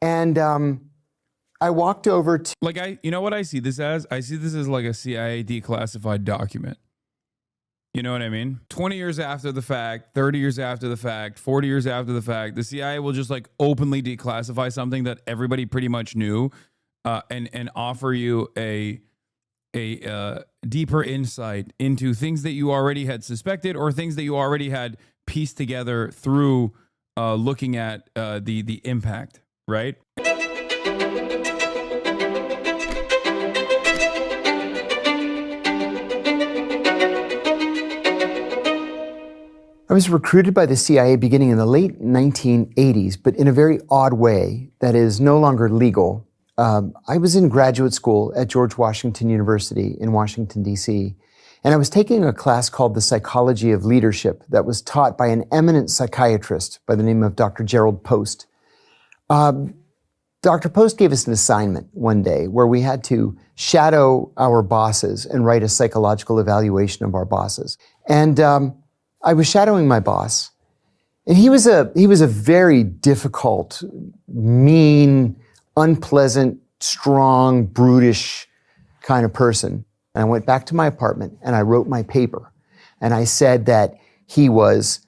And I walked over to... Like, you know what I see this as? I see this as like a CIA declassified document. You know what I mean? 20 years after the fact, 30 years after the fact, 40 years after the fact, the CIA will just like openly declassify something that everybody pretty much knew, and offer you a deeper insight into things that you already had suspected or things that you already had pieced together through looking at the impact, right? I was recruited by the CIA beginning in the late 1980s, but in a very odd way that is no longer legal. I was in graduate school at George Washington University in Washington, D.C., and I was taking a class called The Psychology of Leadership that was taught by an eminent psychiatrist by the name of Dr. Gerald Post. Dr. Post gave us an assignment one day where we had to shadow our bosses and write a psychological evaluation of our bosses. And I was shadowing my boss, and he was a very difficult, mean, unpleasant, strong, brutish kind of person. And I went back to my apartment and I wrote my paper. And I said that he was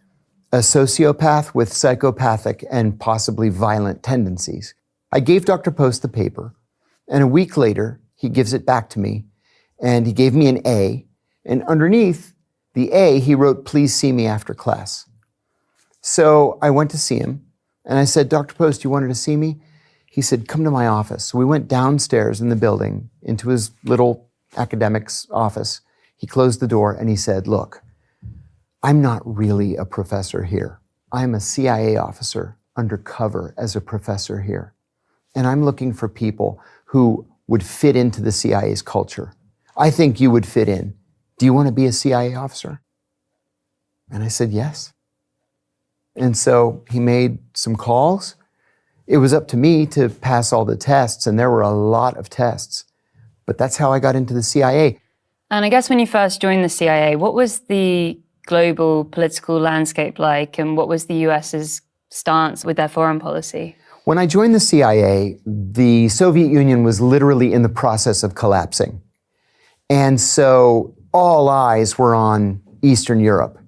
a sociopath with psychopathic and possibly violent tendencies. I gave Dr. Post the paper, and a week later, he gives it back to me, and he gave me an A, and underneath the A, he wrote, "Please see me after class." So I went to see him, and I said, "Dr. Post, you wanted to see me?" He said, "Come to my office." So we went downstairs in the building into his little academic's office. He closed the door, and he said, "Look, I'm not really a professor here. I'm a CIA officer undercover as a professor here. And I'm looking for people who would fit into the CIA's culture. I think you would fit in. Do you want to be a CIA officer?" And I said, "Yes." And so he made some calls. It was up to me to pass all the tests, and there were a lot of tests. But that's how I got into the CIA. And I guess when you first joined the CIA, what was the global political landscape like, and what was the US's stance with their foreign policy? When I joined the CIA, the Soviet Union was literally in the process of collapsing. And so all eyes were on Eastern Europe.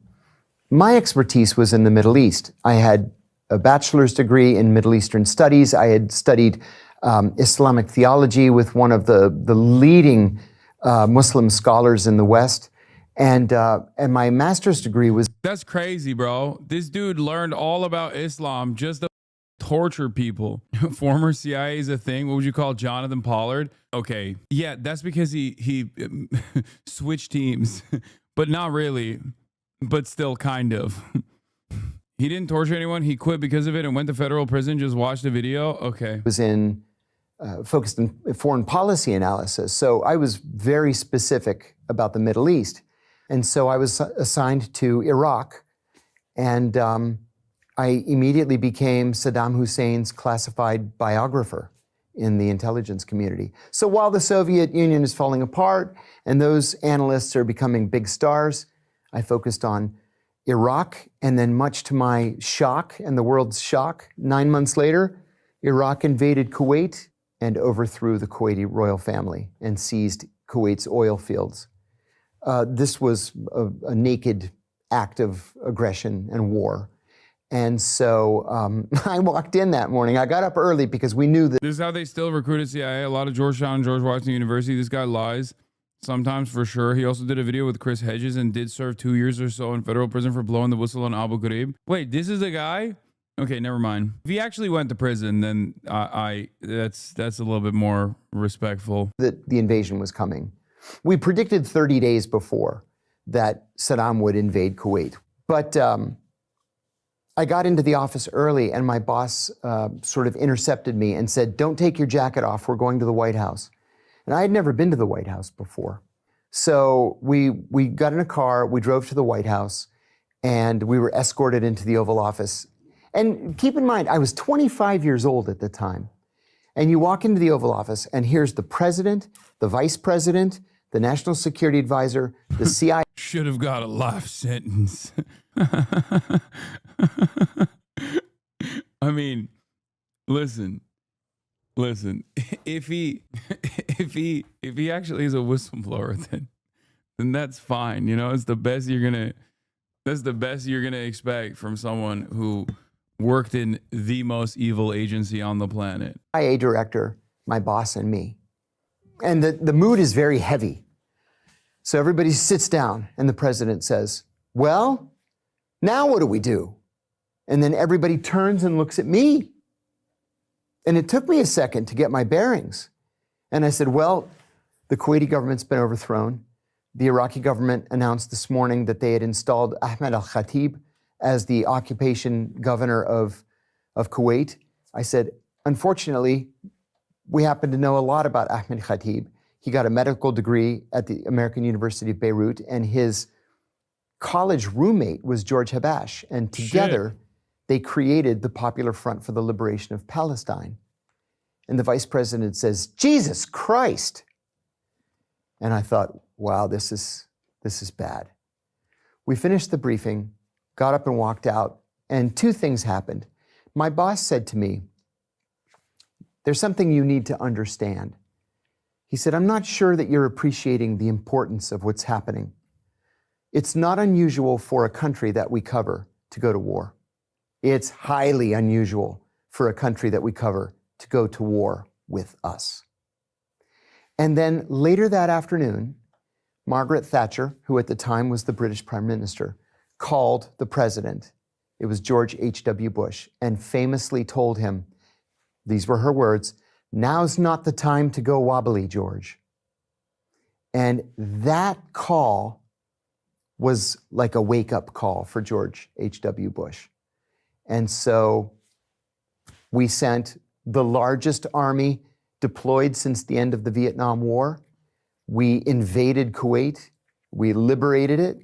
My expertise was in the Middle East. I had a bachelor's degree in Middle Eastern studies. I had studied Islamic theology with one of the leading Muslim scholars in the West. And my master's degree was... That's crazy, bro. This dude learned all about Islam just to torture people. Former CIA is a thing. What would you call Jonathan Pollard? Okay. Yeah, that's because he switched teams, but not really, but still kind of. He didn't torture anyone. He quit because of it and went to federal prison, just watched the video. Okay. Was focused in foreign policy analysis. So I was very specific about the Middle East. And so I was assigned to Iraq, and I immediately became Saddam Hussein's classified biographer in the intelligence community. So while the Soviet Union is falling apart and those analysts are becoming big stars, I focused on Iraq, and then much to my shock and the world's shock, 9 months later, Iraq invaded Kuwait and overthrew the Kuwaiti royal family and seized Kuwait's oil fields. This was a naked act of aggression and war. And so I walked in that morning. I got up early because we knew that... This is how they still recruited CIA. A lot of Georgetown and George Washington University. This guy lies sometimes, for sure. He also did a video with Chris Hedges and did serve 2 years or so in federal prison for blowing the whistle on Abu Ghraib. Wait, this is a guy? Okay, never mind. If he actually went to prison, then that's a little bit more respectful. That the invasion was coming. We predicted 30 days before that Saddam would invade Kuwait. But I got into the office early, and my boss sort of intercepted me and said, "Don't take your jacket off, we're going to the White House." And I had never been to the White House before. So we got in a car, we drove to the White House, and we were escorted into the Oval Office. And keep in mind, I was 25 years old at the time. And you walk into the Oval Office, and here's the president, the vice president, the national security advisor, the CIA. Should have got a life sentence. I mean, listen, Listen, if he actually is a whistleblower, then that's fine. You know, it's the best that's the best you're gonna expect from someone who worked in the most evil agency on the planet. CIA director, my boss, and me. And the mood is very heavy. So everybody sits down, and the president says, well, now what do we do? And then everybody turns and looks at me. And it took me a second to get my bearings. And I said, well, the Kuwaiti government's been overthrown. The Iraqi government announced this morning that they had installed Ahmed al-Khatib as the occupation governor of Kuwait. I said, unfortunately, we happen to know a lot about Ahmed Khatib. He got a medical degree at the American University of Beirut, and his college roommate was George Habash. And together, they created the Popular Front for the Liberation of Palestine. And the vice president says, Jesus Christ. And I thought, wow, this is bad. We finished the briefing, got up and walked out, and two things happened. My boss said to me, there's something you need to understand. He said, I'm not sure that you're appreciating the importance of what's happening. It's not unusual for a country that we cover to go to war. It's highly unusual for a country that we cover to go to war with us. And then later that afternoon, Margaret Thatcher, who at the time was the British Prime Minister, called the president. It was George H.W. Bush, and famously told him, these were her words, now's not the time to go wobbly, George. And that call was like a wake-up call for George H.W. Bush. And so we sent the largest army deployed since the end of the Vietnam War. We invaded Kuwait, we liberated it,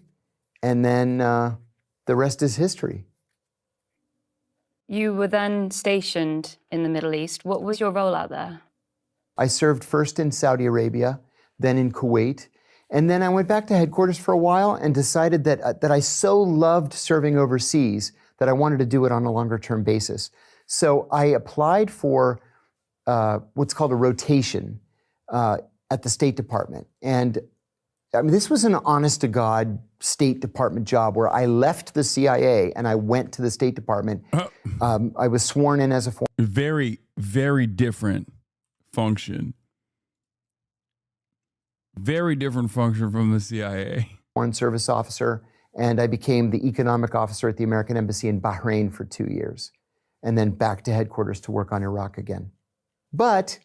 and then the rest is history. You were then stationed in the Middle East. What was your role out there? I served first in Saudi Arabia, then in Kuwait, and then I went back to headquarters for a while and decided that I so loved serving overseas that I wanted to do it on a longer-term basis. So I applied for what's called a rotation at the State Department. And I mean, this was an honest-to-God State Department job where I left the CIA and I went to the State Department. I was sworn in as a foreign. Very, very different function. Very different function from the CIA. Foreign Service officer, and I became the economic officer at the American Embassy in Bahrain for 2 years, and then back to headquarters to work on Iraq again. But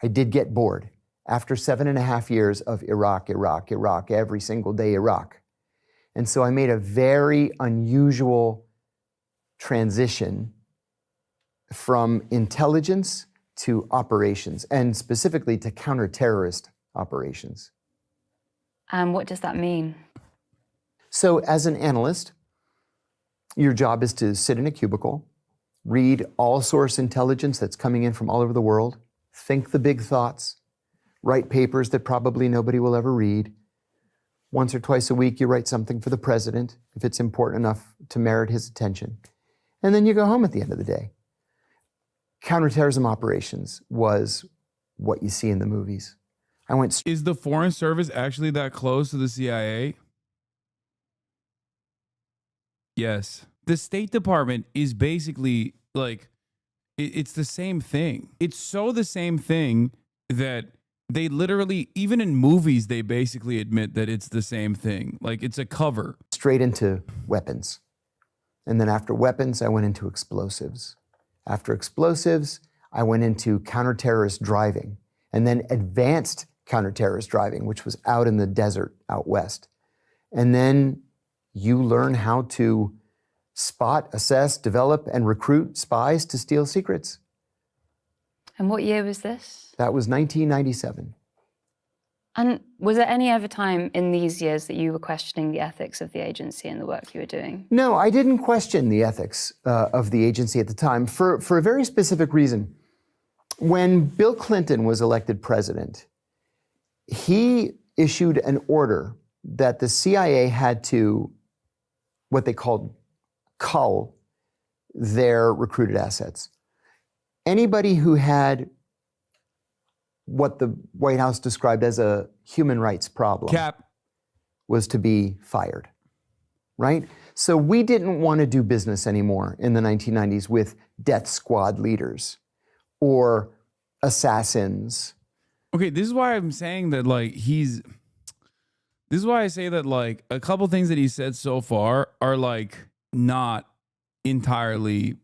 I did get bored. After 7.5 years of Iraq, every single day Iraq. And so I made a very unusual transition from intelligence to operations, and specifically to counter-terrorist operations. And what does that mean? So as an analyst, your job is to sit in a cubicle, read all source intelligence that's coming in from all over the world, think the big thoughts, write papers that probably nobody will ever read. Once or twice a week, you write something for the president, if it's important enough to merit his attention. And then you go home at the end of the day. Counterterrorism operations was what you see in the movies. Is the Foreign Service actually that close to the CIA? Yes. The State Department is basically like, it's the same thing. It's so the same thing that they literally, even in movies, they basically admit that it's the same thing. Like, it's a cover. Straight into weapons. And then after weapons, I went into explosives. After explosives, I went into counter-terrorist driving, and then advanced counter-terrorist driving, which was out in the desert out west. And then you learn how to spot, assess, develop, and recruit spies to steal secrets. And what year was this? That was 1997. And was there any other time in these years that you were questioning the ethics of the agency and the work you were doing? No, I didn't question the ethics of the agency at the time for a very specific reason. When Bill Clinton was elected president, he issued an order that the CIA had to, what they called, cull their recruited assets. anybody who had what the White House described as a human rights problem Cap. was to be fired, right? So we didn't want to do business anymore in the 1990s with death squad leaders or assassins. Okay, this is why I'm saying that like this is why I say that like a couple things that he said so far are like not entirely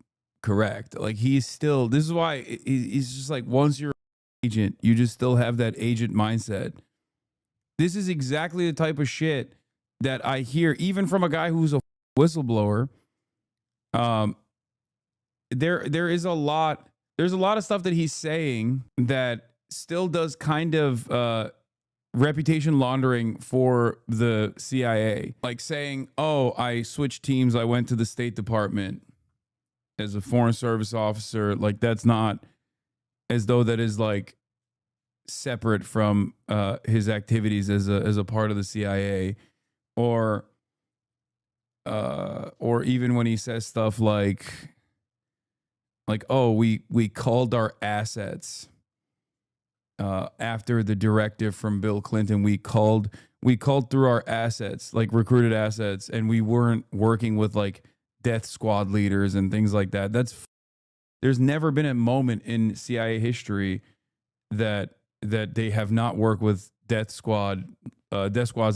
correct. Like this is why he's just like, once you're an agent, you just still have that agent mindset. This is exactly the type of shit that I hear even from a guy who's a whistleblower. There's a lot of stuff that he's saying that still does kind of reputation laundering for the CIA. Like saying, oh, I switched teams, I went to the State Department as a Foreign Service officer. Like that's not as though that is like separate from his activities as a part of the CIA, or even when he says stuff like oh, we called our assets after the directive from Bill Clinton. We called through our assets, like recruited assets, and we weren't working with like death squad leaders and things like that. There's never been a moment in CIA history that they have not worked with death squads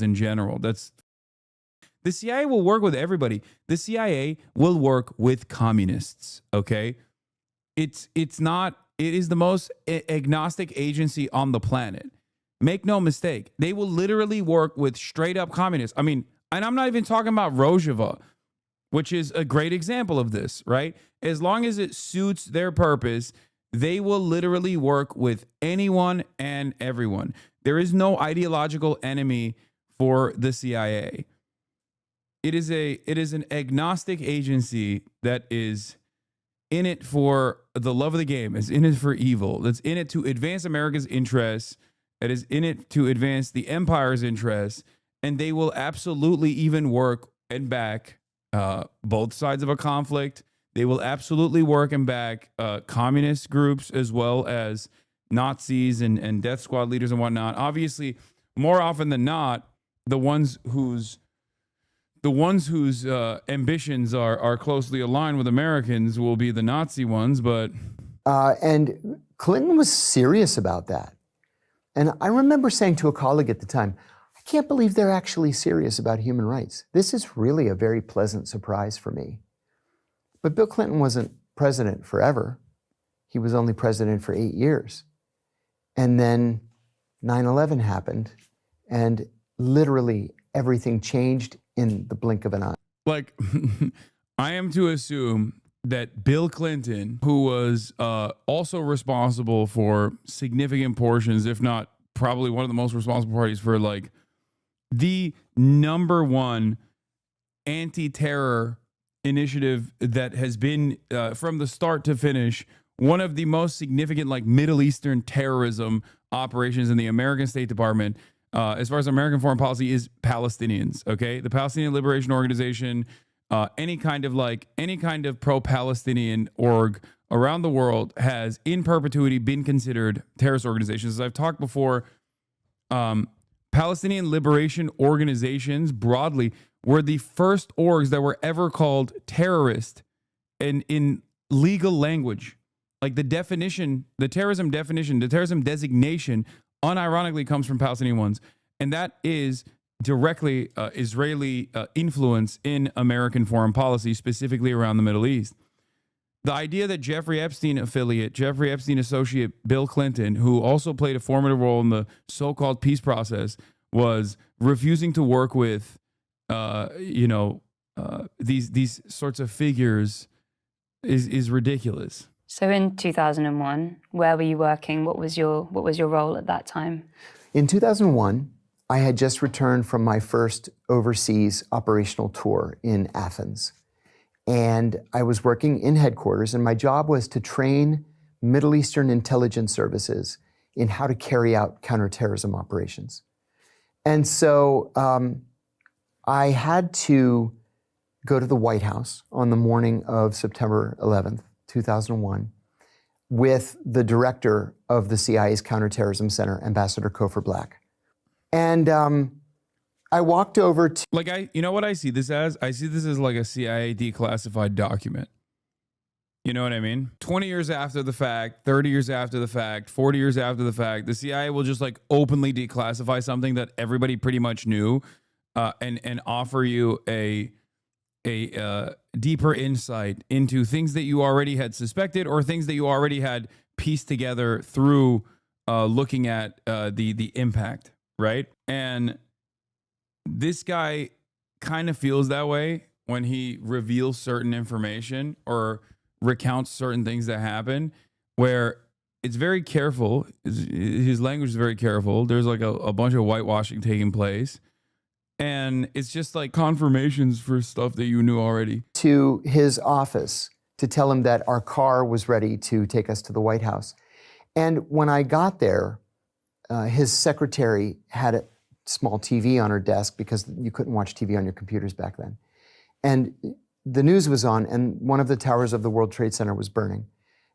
in general. The CIA will work with everybody. The CIA will work with communists. Okay, it is the most agnostic agency on the planet. Make no mistake, they will literally work with straight up communists. I mean, and I'm not even talking about Rojava, which is a great example of this, right? As long as it suits their purpose, they will literally work with anyone and everyone. There is no ideological enemy for the CIA. It is an agnostic agency that is in it for the love of the game, is in it for evil, that's in it to advance America's interests, that is in it to advance the empire's interests, and they will absolutely even work and back both sides of a conflict. They will absolutely work and back communist groups as well as Nazis and death squad leaders and whatnot. Obviously, more often than not, the ones whose ambitions are closely aligned with Americans will be the Nazi ones. But and Clinton was serious about that. And I remember saying to a colleague at the time, I can't believe they're actually serious about human rights. This is really a very pleasant surprise for me. But Bill Clinton wasn't president forever. He was only president for 8 years. And then 9/11 happened, and literally everything changed in the blink of an eye. like, I am to assume that Bill Clinton, who was also responsible for significant portions, if not probably one of the most responsible parties for like the number one anti-terror initiative that has been from the start to finish one of the most significant like Middle Eastern terrorism operations in the American State Department, as far as American foreign policy, is Palestinians. Okay, the Palestinian Liberation Organization, any kind of pro-Palestinian org around the world has in perpetuity been considered terrorist organizations. As I've talked before, Palestinian liberation organizations broadly were the first orgs that were ever called terrorist and in legal language. Like the definition, the terrorism definition, the terrorism designation unironically comes from Palestinian ones. And that is directly Israeli influence in American foreign policy, specifically around the Middle East. The idea that Jeffrey Epstein affiliate, Jeffrey Epstein associate Bill Clinton, who also played a formative role in the so-called peace process, was refusing to work with, these sorts of figures is ridiculous. So in 2001, where were you working? What was your role at that time? In 2001, I had just returned from my first overseas operational tour in Athens. And I was working in headquarters, and my job was to train Middle Eastern intelligence services in how to carry out counterterrorism operations. And so I had to go to the White House on the morning of September 11th, 2001, with the director of the CIA's Counterterrorism Center, Ambassador Kofor Black. And I walked over to... You know what I see this as? I see this as like a CIA declassified document. You know what I mean? 20 years after the fact, 30 years after the fact, 40 years after the fact, the CIA will just like openly declassify something that everybody pretty much knew, and offer you a deeper insight into things that you already had suspected or things that you already had pieced together through looking at the impact, right? And this guy kind of feels that way when he reveals certain information or recounts certain things that happen, where it's very careful. His language is very careful. There's like a bunch of whitewashing taking place. And it's just like confirmations for stuff that you knew already. To his office to tell him that our car was ready to take us to the White House. And when I got there, his secretary had a small TV on her desk because you couldn't watch TV on your computers back then. And the news was on, and one of the towers of the World Trade Center was burning.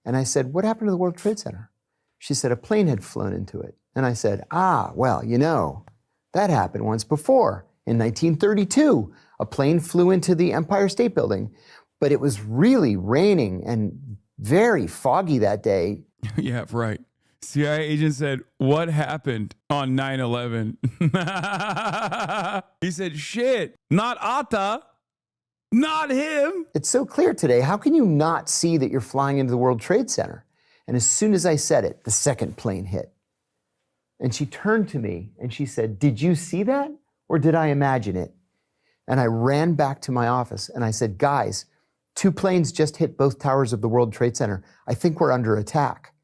And I said, "What happened to the World Trade Center?" She said, "A plane had flown into it." And I said, "Well, you know, that happened once before. In 1932, a plane flew into the Empire State Building, but it was really raining and very foggy that day." Yeah, right. CIA agent said, "What happened on 9/11?" He said, "Shit, not Atta, not him." It's so clear today. How can you not see that you're flying into the World Trade Center? And as soon as I said it, the second plane hit. And she turned to me and she said, "Did you see that? Or did I imagine it?" And I ran back to my office and I said, "Guys, 2 planes just hit both towers of the World Trade Center. I think we're under attack."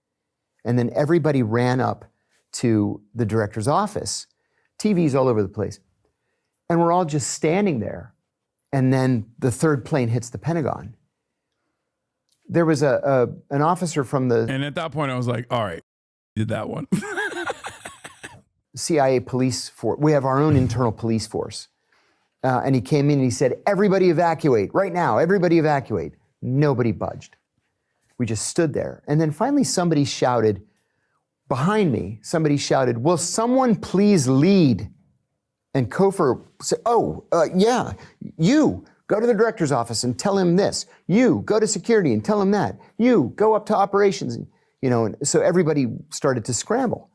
And then everybody ran up to the director's office, TVs all over the place. And we're all just standing there. And then the 3rd plane hits the Pentagon. There was an officer from the... And at that point, I was like, all right, did that one. CIA police force. We have our own internal police force. And he came in and he said, "Everybody evacuate right now, everybody evacuate." Nobody budged. We just stood there. And then finally somebody shouted, behind me, somebody shouted, "Will someone please lead?" And Kofor said, "Yeah, you go to the director's office and tell him this. You go to security and tell him that. You go up to operations." And so everybody started to scramble.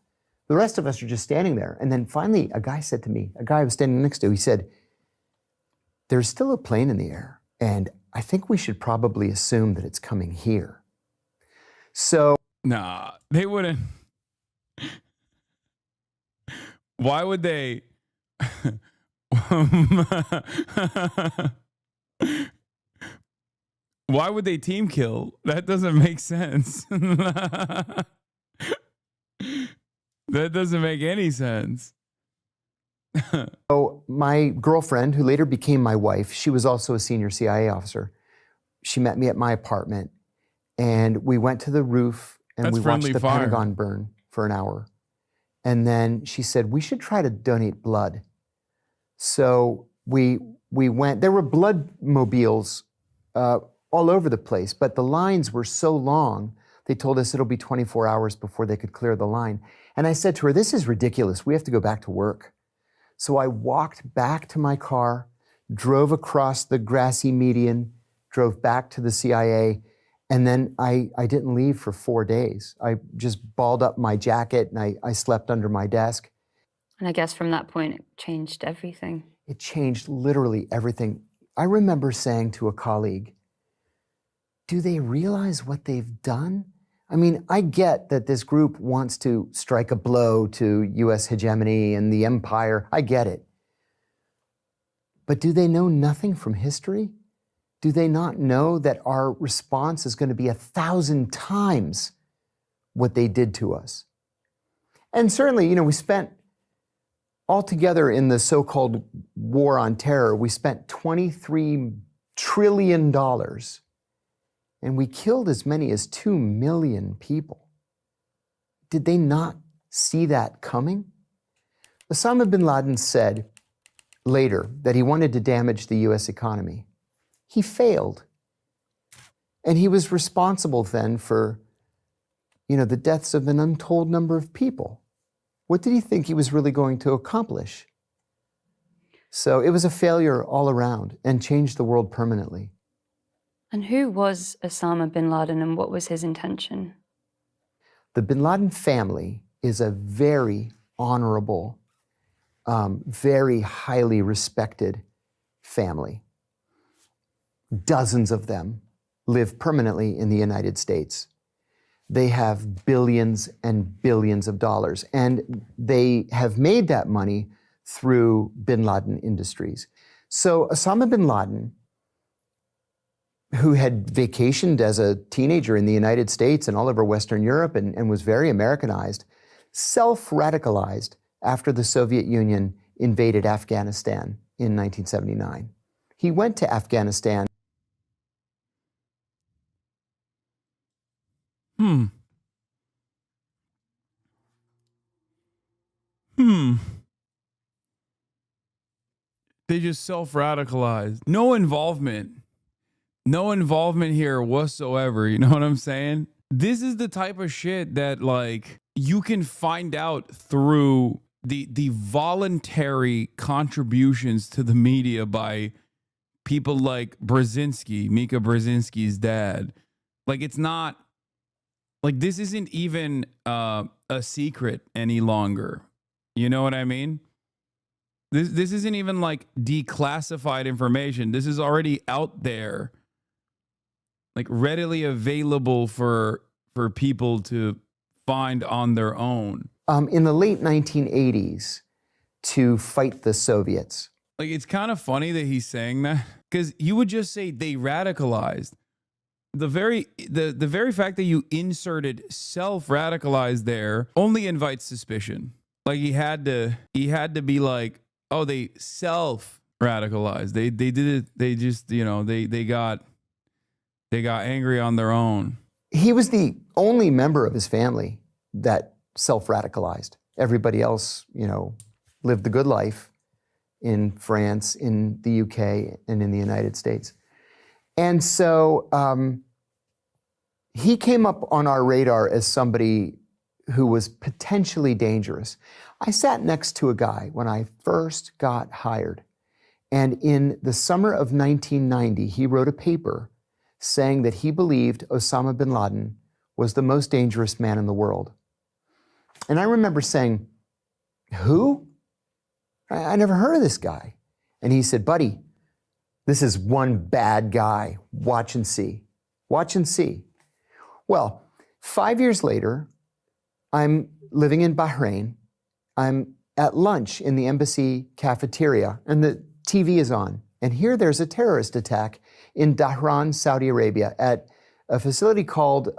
The rest of us are just standing there. And then finally, a guy said to me, a guy I was standing next to, he said, "There's still a plane in the air, and I think we should probably assume that it's coming here." So... Nah, they wouldn't. Why would they? Why would they team kill? That doesn't make sense. That doesn't make any sense. So my girlfriend, who later became my wife, she was also a senior CIA officer. She met me at my apartment, and we went to the roof and That's we watched friendly the fire. Pentagon burn for an hour. And then she said, "We should try to donate blood." So we went. There were blood mobiles all over the place, but the lines were so long, they told us it'll be 24 hours before they could clear the line. And I said to her, "This is ridiculous. We have to go back to work." So I walked back to my car, drove across the grassy median, drove back to the CIA, and then I didn't leave for 4 days. I just balled up my jacket and I slept under my desk. And I guess from that point, it changed everything. It changed literally everything. I remember saying to a colleague, "Do they realize what they've done?" I mean, I get that this group wants to strike a blow to US hegemony and the empire. I get it. But do they know nothing from history? Do they not know that our response is going to be 1,000 times what they did to us? And certainly, we spent altogether in the so-called war on terror, we spent $23 trillion. And we killed as many as 2 million people. Did they not see that coming? Osama bin Laden said later that he wanted to damage the US economy. He failed. And he was responsible then for the deaths of an untold number of people. What did he think he was really going to accomplish? So it was a failure all around and changed the world permanently. And who was Osama bin Laden and what was his intention? The bin Laden family is a very honorable, very highly respected family. Dozens of them live permanently in the United States. They have billions and billions of dollars, and they have made that money through bin Laden Industries. So Osama bin Laden, who had vacationed as a teenager in the United States and all over Western Europe and was very Americanized, self-radicalized after the Soviet Union invaded Afghanistan in 1979. He went to Afghanistan. They just self-radicalized. No involvement here whatsoever. You know what I'm saying? This is the type of shit that like you can find out through the voluntary contributions to the media by people like Brzezinski, Mika Brzezinski's dad. Like it's not like this isn't even a secret any longer. You know what I mean? This isn't even like declassified information. This is already out there, like readily available for people to find on their own. In the late 1980s, to fight the Soviets. Like it's kind of funny that he's saying that because you would just say they radicalized. The very fact that you inserted self-radicalized there only invites suspicion. Like he had to be like, oh, they self-radicalized. They did it. They just, they got angry on their own. He was the only member of his family that self-radicalized. Everybody else, lived the good life in France, in the UK, and in the United States. And so he came up on our radar as somebody who was potentially dangerous. I sat next to a guy when I first got hired. And in the summer of 1990, he wrote a paper saying that he believed Osama bin Laden was the most dangerous man in the world. And I remember saying, who? I never heard of this guy. And he said, buddy, this is one bad guy. Watch and see. Watch and see. Well, 5 years later, I'm living in Bahrain. I'm at lunch in the embassy cafeteria, and the TV is on. And here there's a terrorist attack in Dhahran, Saudi Arabia, at a facility called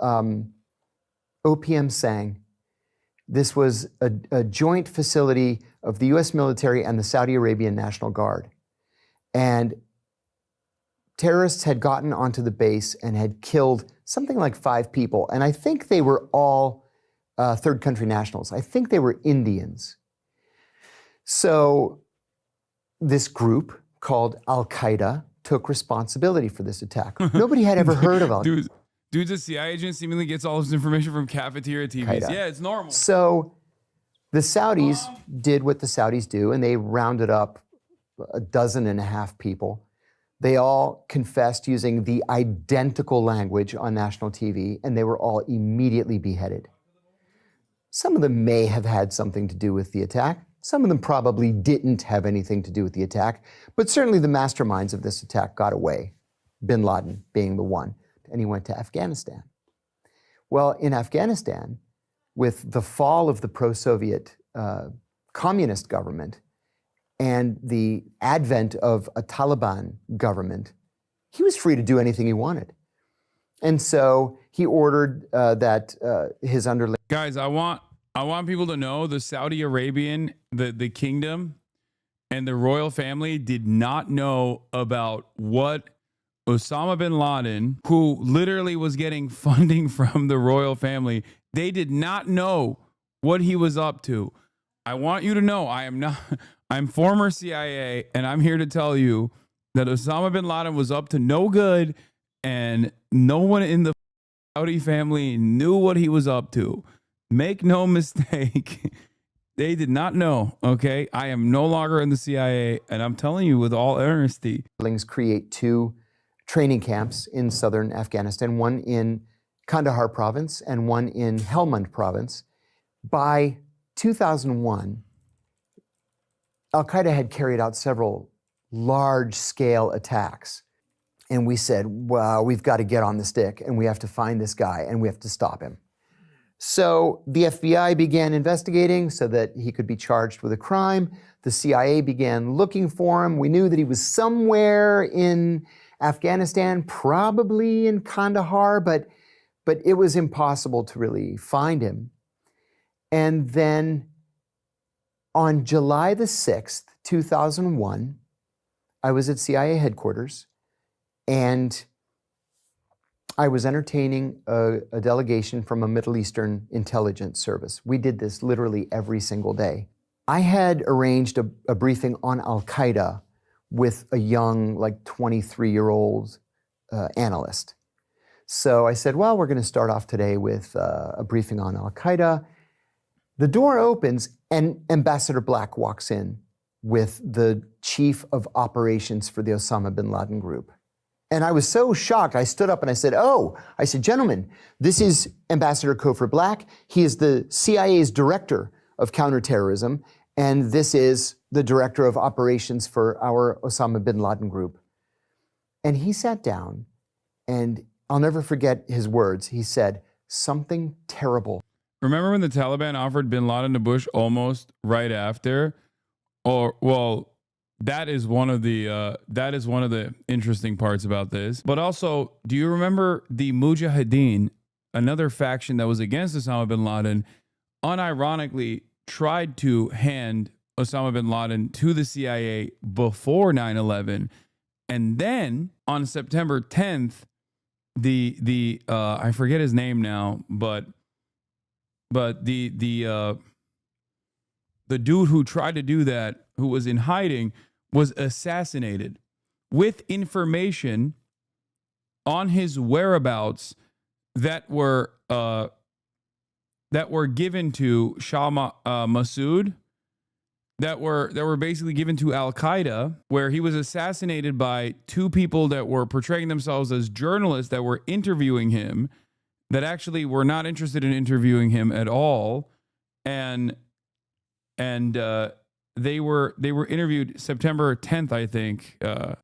OPM Sang. This was a joint facility of the US military and the Saudi Arabian National Guard. And terrorists had gotten onto the base and had killed something like 5 people. And I think they were all third country nationals. I think they were Indians. So this group called Al-Qaeda took responsibility for this attack. Nobody had ever heard of Al-Qaeda. Dude's a CIA agent, seemingly gets all his information from cafeteria TVs. Qaeda. Yeah, it's normal. So the Saudis did what the Saudis do, and they rounded up 12.5 people. They all confessed using the identical language on national TV, and they were all immediately beheaded. Some of them may have had something to do with the attack. Some of them probably didn't have anything to do with the attack, but certainly the masterminds of this attack got away, bin Laden being the one, and he went to Afghanistan. Well, in Afghanistan, with the fall of the pro-Soviet communist government and the advent of a Taliban government, he was free to do anything he wanted. And so he ordered that his underlings. Guys, I want people to know the Saudi Arabian, the kingdom and the royal family did not know about what Osama bin Laden, who literally was getting funding from the royal family, they did not know what he was up to. I want you to know I'm former CIA, and I'm here to tell you that Osama bin Laden was up to no good, and no one in the Saudi family knew what he was up to. Make no mistake. They did not know, okay? I am no longer in the CIA, and I'm telling you with all earnesty. Create 2 training camps in southern Afghanistan, one in Kandahar province and one in Helmand province. By 2001, Al-Qaeda had carried out several large-scale attacks. And we said, well, we've got to get on the stick, and we have to find this guy, and we have to stop him. So the FBI began investigating so that he could be charged with a crime. The CIA began looking for him. We knew that he was somewhere in Afghanistan, probably in Kandahar, but it was impossible to really find him. And then on July the 6th, 2001, I was at CIA headquarters, and I was entertaining a delegation from a Middle Eastern intelligence service. We did this literally every single day. I had arranged a briefing on Al-Qaeda with a young, like 23-year-old analyst. So I said, well, we're going to start off today with a briefing on Al-Qaeda. The door opens and Ambassador Black walks in with the chief of operations for the Osama bin Laden group. And I was so shocked, I stood up and I said, gentlemen, this is Ambassador Kofor Black. He is the CIA's director of counterterrorism, and this is the director of operations for our Osama bin Laden group. And he sat down, and I'll never forget his words. He said, something terrible. Remember when the Taliban offered bin Laden to Bush almost right after? That is one of the interesting parts about this. But also, do you remember the Mujahideen, another faction that was against Osama bin Laden, unironically tried to hand Osama bin Laden to the CIA before 9/11, and then on September 10th, the I forget his name now, but the dude who tried to do that, who was in hiding, was assassinated with information on his whereabouts that were given to Shah Massoud, that were basically given to Al-Qaeda, where he was assassinated by 2 people that were portraying themselves as journalists that were interviewing him, that actually were not interested in interviewing him at all, and they were interviewed September 10th, I think,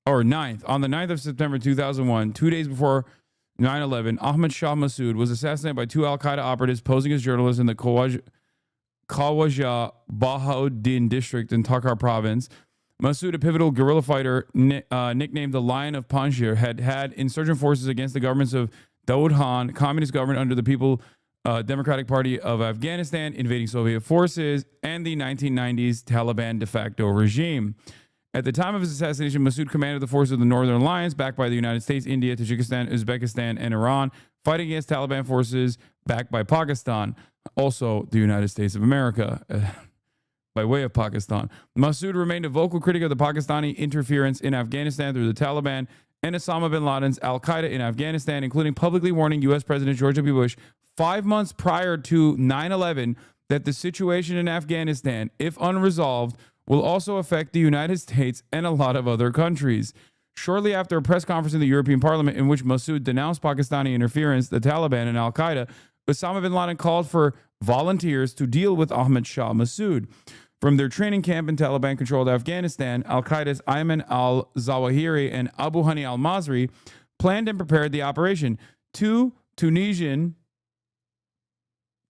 or 9th. On the 9th of September 2001, 2 days before 9/11, Ahmad Shah Massoud was assassinated by 2 Al-Qaeda operatives posing as journalists in the Khawaja Bahauddin district in Takhar province. Massoud, a pivotal guerrilla fighter nicknamed the Lion of Panjshir, had insurgent forces against the governments of Dawood Khan, communist government under the People Democratic Party of Afghanistan, invading Soviet forces, and the 1990s Taliban de facto regime. At the time of his assassination, Massoud commanded the forces of the Northern Alliance, backed by the United States, India, Tajikistan, Uzbekistan, and Iran, fighting against Taliban forces backed by Pakistan, also the United States of America, by way of Pakistan. Massoud remained a vocal critic of the Pakistani interference in Afghanistan through the Taliban and Osama bin Laden's Al-Qaeda in Afghanistan, including publicly warning U.S. President George W. Bush 5 months prior to 9/11 that the situation in Afghanistan, if unresolved, will also affect the United States and a lot of other countries. Shortly after a press conference in the European Parliament in which Massoud denounced Pakistani interference, the Taliban, and Al-Qaeda, Osama bin Laden called for volunteers to deal with Ahmad Shah Massoud. From their training camp in Taliban-controlled Afghanistan, Al-Qaeda's Ayman al-Zawahiri and Abu Hani al-Masri planned and prepared the operation. 2 Tunisian...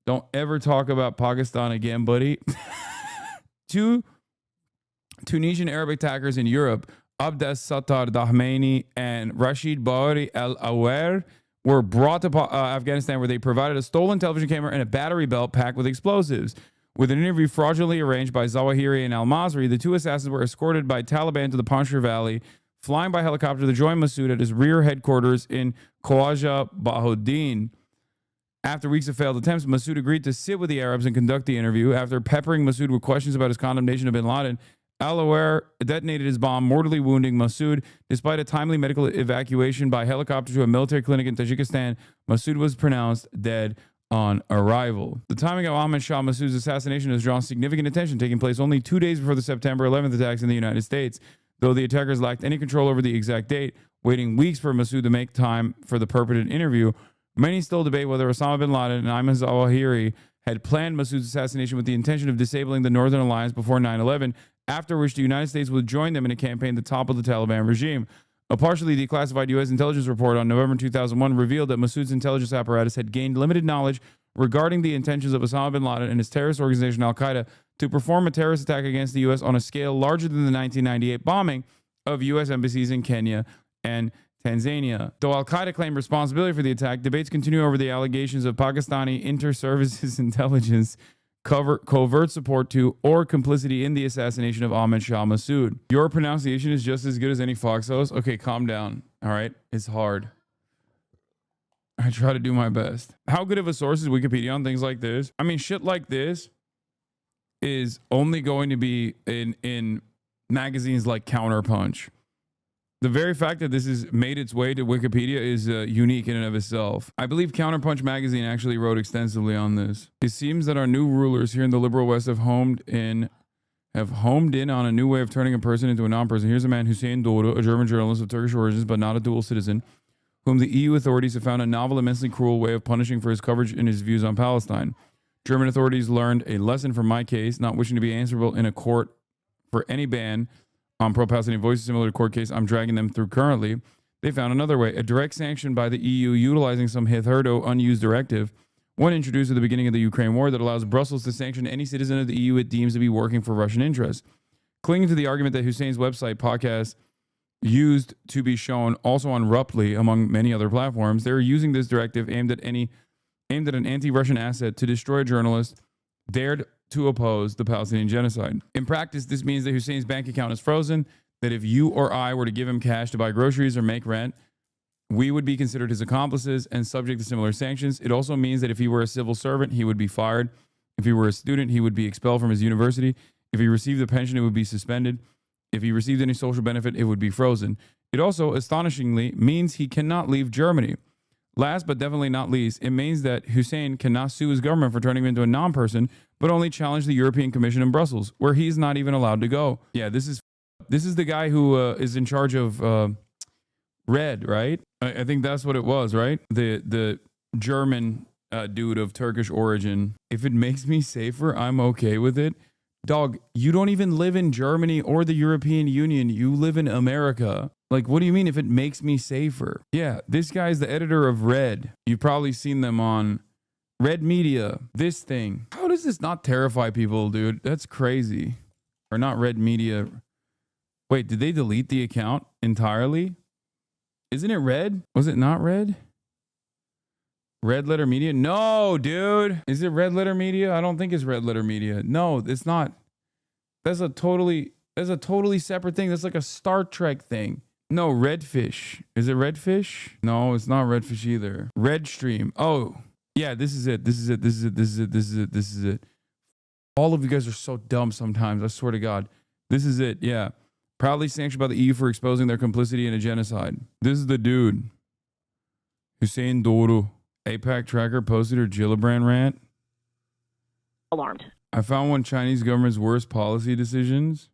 Don't ever talk about Pakistan again, buddy. 2 Tunisian Arabic attackers in Europe, Abdes Sattar Dahmani and Rashid Baori al-Awer, were brought to Afghanistan, where they provided a stolen television camera and a battery belt packed with explosives. With an interview fraudulently arranged by Zawahiri and al-Masri, the 2 assassins were escorted by Taliban to the Panjshir Valley, flying by helicopter to join Massoud at his rear headquarters in Khawaja Bahauddin. After weeks of failed attempts, Massoud agreed to sit with the Arabs and conduct the interview. After peppering Massoud with questions about his condemnation of bin Laden, Al-Aware detonated his bomb, mortally wounding Masood. Despite a timely medical evacuation by helicopter to a military clinic in Tajikistan, Masood was pronounced dead on arrival. The timing of Ahmed Shah Massoud's assassination has drawn significant attention, taking place only 2 days before the September 11th attacks in the United States. Though the attackers lacked any control over the exact date, waiting weeks for Massoud to make time for the purported interview, many still debate whether Osama bin Laden and Ayman Zawahiri had planned Massoud's assassination with the intention of disabling the Northern Alliance before 9/11, after which the United States would join them in a campaign to topple the Taliban regime. A partially declassified U.S. intelligence report on November 2001 revealed that Massoud's intelligence apparatus had gained limited knowledge regarding the intentions of Osama bin Laden and his terrorist organization Al-Qaeda to perform a terrorist attack against the U.S. on a scale larger than the 1998 bombing of U.S. embassies in Kenya and Tanzania. Though Al-Qaeda claimed responsibility for the attack, debates continue over the allegations of Pakistani inter-services intelligence covert support to or complicity in the assassination of Ahmed Shah Massoud. Your pronunciation is just as good as any Fox host. Okay, calm down. All right, it's hard. I try to do my best. How good of a source is Wikipedia on things like this? I mean, shit like this is only going to be in magazines like Counterpunch. The very fact that this has made its way to Wikipedia is unique in and of itself. I believe Counterpunch magazine actually wrote extensively on this. It seems that our new rulers here in the liberal West have homed in on a new way of turning a person into a non-person. Here's a man, Hussein Doğru, a German journalist of Turkish origins, but not a dual citizen, whom the EU authorities have found a novel, immensely cruel way of punishing for his coverage and his views on Palestine. German authorities learned a lesson from my case, not wishing to be answerable in a court for any ban on pro-Palestinian voices similar to court case I'm dragging them through currently. They found another way, a direct sanction by the EU utilizing some hitherto unused directive, one introduced at the beginning of the Ukraine war, that allows Brussels to sanction any citizen of the EU it deems to be working for Russian interests. Clinging to the argument that Hussein's website podcast used to be shown also on Ruptly, among many other platforms, they're using this directive aimed at an anti-Russian asset to destroy a journalist dared to oppose the Palestinian genocide. In practice, this means that Hussein's bank account is frozen, that if you or I were to give him cash to buy groceries or make rent, we would be considered his accomplices and subject to similar sanctions. It also means that if he were a civil servant, he would be fired. If he were a student, he would be expelled from his university. If he received a pension, it would be suspended. If he received any social benefit, it would be frozen. It also, astonishingly, means he cannot leave Germany. Last but definitely not least, it means that Hussein cannot sue his government for turning him into a non-person, but only challenge the European Commission in Brussels, where he's not even allowed to go. Yeah, this is the guy who is in charge of Red, right? I think that's what it was, right? The German dude of Turkish origin. If it makes me safer, I'm okay with it. Dog, you don't even live in Germany or the European Union. You live in America. Like, what do you mean if it makes me safer? Yeah, this guy's the editor of Red. You've probably seen them on Red Media. This thing. How does this not terrify people, dude? That's crazy. Or not Red Media. Wait, did they delete the account entirely? Isn't it Red? Was it not Red? Red Letter Media? No, dude. Is it Red Letter Media? I don't think it's Red Letter Media. No, it's not. That's a totally separate thing. That's like a Star Trek thing. No, Redfish. Is it Redfish? No, it's not Redfish either. Redstream. Oh, yeah, this is it. This is it. All of you guys are so dumb sometimes. I swear to God. This is it. Yeah. Proudly sanctioned by the EU for exposing their complicity in a genocide. This is the dude. Hussein Doğru. APAC tracker posted her Gillibrand rant. Alarmed. I found one Chinese government's worst policy decisions.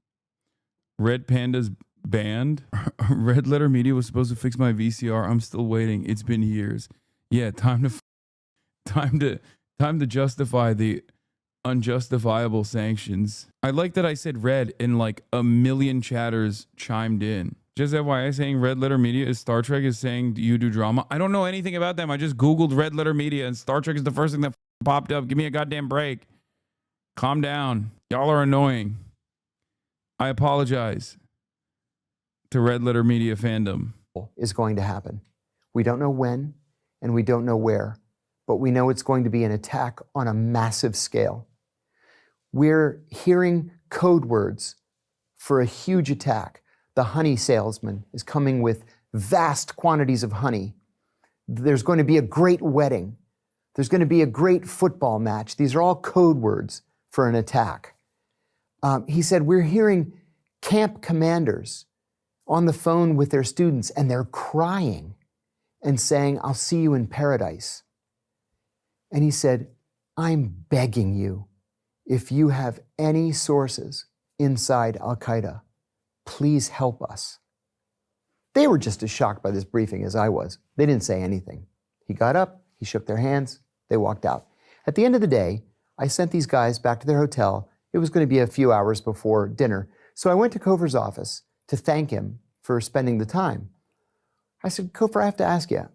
Red Panda's banned. Red Letter Media was supposed to fix my VCR. I'm still waiting. It's been years. Yeah, time to justify the unjustifiable sanctions. I like that I said red and like a million chatters chimed in. Just FYI, saying Red Letter Media is Star Trek is saying you do drama. I don't know anything about them. I just Googled Red Letter Media and Star Trek is the first thing that popped up. Give me a goddamn break. Calm down. Y'all are annoying. I apologize to Red Letter Media fandom. Is going to happen. We don't know when and we don't know where, but we know it's going to be an attack on a massive scale. We're hearing code words for a huge attack. The honey salesman is coming with vast quantities of honey. There's going to be a great wedding. There's going to be a great football match. These are all code words for an attack. He said, we're hearing camp commanders on the phone with their students, and they're crying and saying, I'll see you in paradise. And he said, I'm begging you, if you have any sources inside Al-Qaeda, please help us. They were just as shocked by this briefing as I was. They didn't say anything. He got up, he shook their hands, they walked out. At the end of the day, I sent these guys back to their hotel. It was going to be a few hours before dinner. So I went to Kofer's office to thank him for spending the time. I said, Kofer, I have to ask you,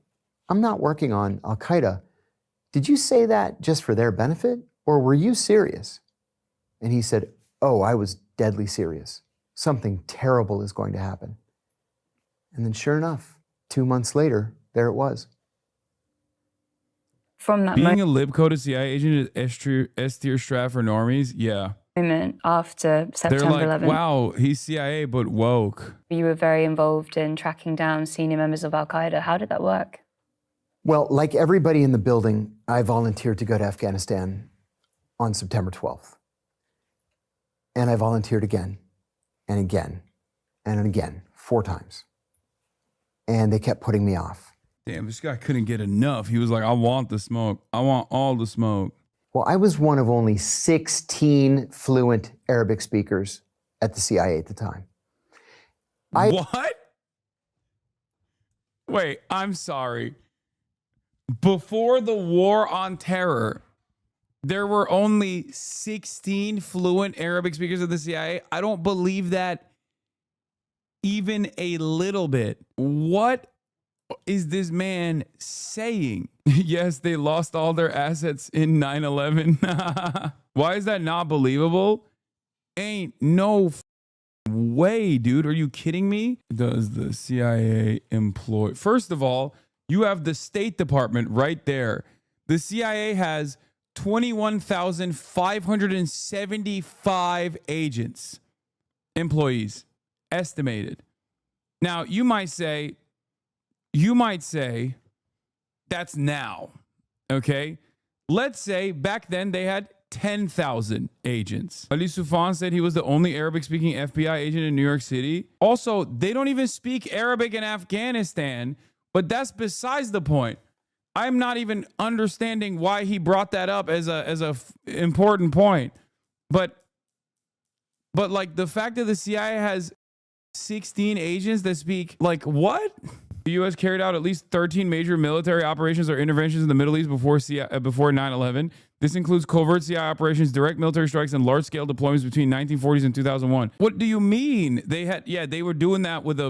I'm not working on Al-Qaeda. Did you say that just for their benefit, or were you serious? And he said, oh, I was deadly serious. Something terrible is going to happen. And then sure enough, 2 months later, there it was. From that Being a lib-coded CIA agent is S-tier strat for normies? Yeah. moment after They're September like, 11th, wow, he's CIA, but woke. you were very involved in tracking down senior members of Al-Qaeda. How did that work? Well, like everybody in the building, I volunteered to go to Afghanistan on September 12th. And I volunteered again and again and again, 4 times. And they kept putting me off. Damn, this guy couldn't get enough. He was like, I want the smoke. I want all the smoke. Well, I was one of only 16 fluent Arabic speakers at the CIA at the time. What? Wait, I'm sorry. Before the war on terror, there were only 16 fluent Arabic speakers at the CIA. I don't believe that even a little bit. What is this man saying? Yes, they lost all their assets in 9/11. Why is that not believable? Ain't no way, dude. Are you kidding me? Does the CIA employ? First of all, you have the State Department right there. The CIA has 21,575 agents, employees, estimated. Now, you might say, that's now, okay? Let's say back then they had 10,000 agents. Ali Soufan said he was the only Arabic-speaking FBI agent in New York City. Also, they don't even speak Arabic in Afghanistan, but that's besides the point. I'm not even understanding why he brought that up as a important point. But like the fact that the CIA has 16 agents that speak, like, what? The U.S. carried out at least 13 major military operations or interventions in the Middle East before 9/11. This includes covert CIA operations, direct military strikes, and large-scale deployments between 1940s and 2001. What do you mean? They were doing that with